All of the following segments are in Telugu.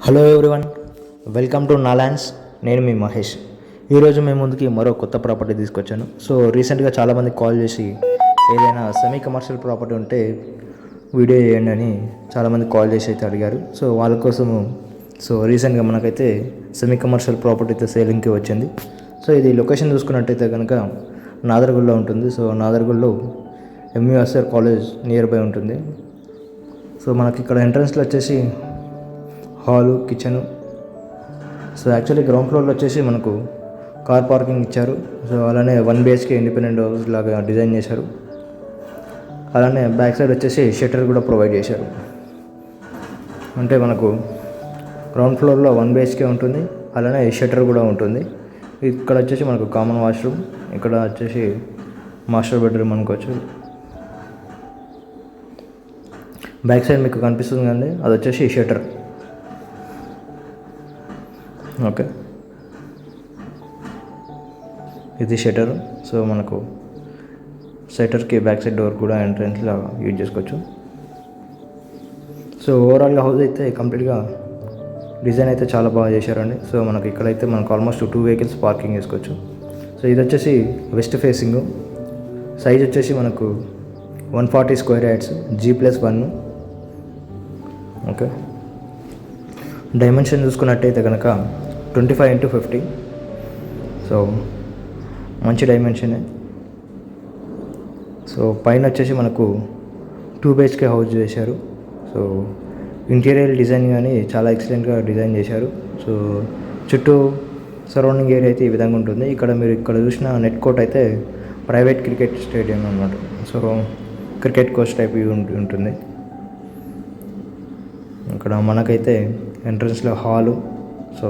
Hello everyone, welcome to Nalands. నేను మీ మహేష్. ఈరోజు మేము ముందుకి మరో కొత్త ప్రాపర్టీ తీసుకొచ్చాను. సో రీసెంట్గా చాలామంది కాల్ చేసి ఏదైనా సెమీ కమర్షియల్ ప్రాపర్టీ ఉంటే వీడియో చేయండి అని చాలామంది కాల్ చేసి అయితే అడిగారు. సో వాళ్ళ కోసము రీసెంట్గా మనకైతే సెమీ కమర్షియల్ ప్రాపర్టీ అయితే సేలింగ్కి వచ్చింది. సో ఇది లొకేషన్ చూసుకున్నట్టయితే కనుక నాదర్గుల్లో ఉంటుంది. సో నాదర్గుల్లో ఎంయూఎస్ఆర్ కాలేజ్ నియర్ బై ఉంటుంది. సో మనకి ఇక్కడ ఎంట్రన్స్లో వచ్చేసి hall, kitchen. So actually ground ఫ్లోర్లో వచ్చేసి మనకు కార్ పార్కింగ్ ఇచ్చారు. సో అలానే 1 BHK ఇండిపెండెంట్ హౌస్ లాగా డిజైన్ చేశారు. అలానే బ్యాక్ సైడ్ వచ్చేసి షట్టర్ కూడా ప్రొవైడ్ చేశారు. అంటే మనకు గ్రౌండ్ ఫ్లోర్లో 1 BHK ఉంటుంది, అలానే షట్టర్ కూడా ఉంటుంది. ఇక్కడ వచ్చేసి మనకు కామన్ వాష్రూమ్, ఇక్కడ వచ్చేసి మాస్టర్ బెడ్రూమ్ అనుకోవచ్చు. బ్యాక్ సైడ్ మీకు కనిపిస్తుంది కానీ అది వచ్చేసి షట్టర్. ఓకే, ఇది షట్టర్. సో మనకు షట్టర్కి బ్యాక్ సైడ్ డోర్ కూడా ఎంట్రన్స్లో యూజ్ చేసుకోవచ్చు. సో ఓవరాల్గా హౌస్ అయితే కంప్లీట్గా డిజైన్ అయితే చాలా బాగా చేశారండి. సో మనకి ఇక్కడైతే మనకు ఆల్మోస్ట్ 2 వెహికల్స్ పార్కింగ్ చేసుకోవచ్చు. సో ఇది వచ్చేసి వెస్ట్ ఫేసింగ్. సైజ్ వచ్చేసి మనకు 140 square yards, G+1. Okay, dimension చూసుకున్నట్టయితే కనుక 25x50. సో మంచి డైమెన్షనే. సో పైన వచ్చేసి మనకు 2 BHK హౌస్ చేశారు. సో ఇంటీరియర్ డిజైన్ కానీ చాలా ఎక్సలెంట్గా డిజైన్ చేశారు. సో చుట్టూ సరౌండింగ్ ఏరియా అయితే ఈ విధంగా ఉంటుంది. మీరు ఇక్కడ చూసిన నెట్ కోర్ట్ అయితే ప్రైవేట్ క్రికెట్ స్టేడియం అన్నమాట. సో క్రికెట్ కోచ్ టైప్ ఉంటుంది. ఇక్కడ మనకైతే ఎంట్రన్స్లో హాలు. సో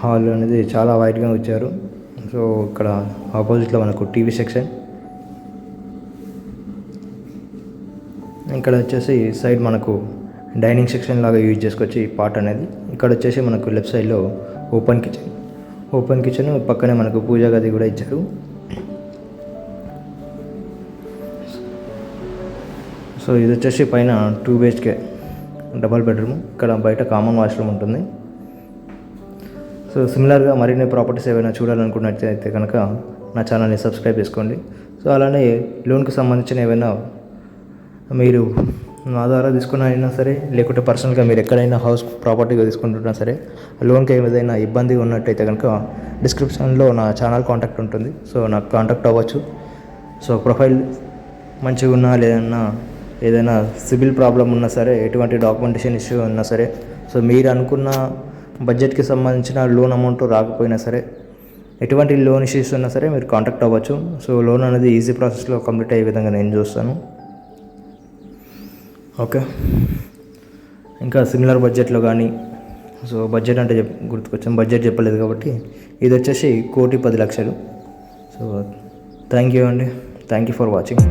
హాల్ అనేది చాలా వైడ్గా ఇచ్చారు. సో ఇక్కడ ఆపోజిట్లో మనకు టీవీ సెక్షన్, ఇక్కడ వచ్చేసి సైడ్ మనకు డైనింగ్ సెక్షన్ లాగా యూజ్ చేసుకోవచ్చు ఈ పార్ట్ అనేది. ఇక్కడ వచ్చేసి మనకు లెఫ్ట్ సైడ్లో ఓపెన్ కిచెన్ పక్కనే మనకు పూజా గది కూడా ఇచ్చారు. సో ఇది వచ్చేసి పైన 2 BHK డబల్ బెడ్రూమ్. ఇక్కడ బయట కామన్ వాష్రూమ్ ఉంటుంది. సో సిమిలర్గా మరిన్ని ప్రాపర్టీస్ ఏమైనా చూడాలనుకున్నట్లయితే కనుక నా ఛానల్ని సబ్స్క్రైబ్ చేసుకోండి. సో అలానే లోన్కి సంబంధించిన ఏమైనా మీరు నా ద్వారా తీసుకున్న అయినా సరే, లేకుంటే పర్సనల్గా మీరు ఎక్కడైనా హౌస్ ప్రాపర్టీగా తీసుకుంటున్నా సరే, లోన్కి ఏదైనా ఇబ్బంది ఉన్నట్టయితే కనుక డిస్క్రిప్షన్లో నా ఛానల్ కాంటాక్ట్ ఉంటుంది. సో నాకు కాంటాక్ట్ అవ్వచ్చు. సో ప్రొఫైల్ మంచిగా ఉన్నా, లేదన్నా ఏదైనా సిబిల్ ప్రాబ్లం ఉన్నా సరే, ఎటువంటి డాక్యుమెంటేషన్ ఇష్యూ ఉన్నా సరే, సో మీరు అనుకున్న బడ్జెట్కి సంబంధించిన లోన్ అమౌంట్ రాకపోయినా సరే, ఎటువంటి లోన్ ఇష్యూస్ ఉన్నా సరే మీరు కాంటాక్ట్ అవ్వచ్చు. సో లోన్ అనేది ఈజీ ప్రాసెస్లో కంప్లీట్ అయ్యే విధంగా నేను చూస్తాను. ఓకే, ఇంకా సిమిలర్ బడ్జెట్లో కానీ, సో బడ్జెట్ అంటే గుర్తుకొచ్చాను, బడ్జెట్ చెప్పలేదు కాబట్టి ఇది వచ్చేసి 1,10,00,000. సో థ్యాంక్ యూ అండి, థ్యాంక్ యూ ఫర్ వాచింగ్.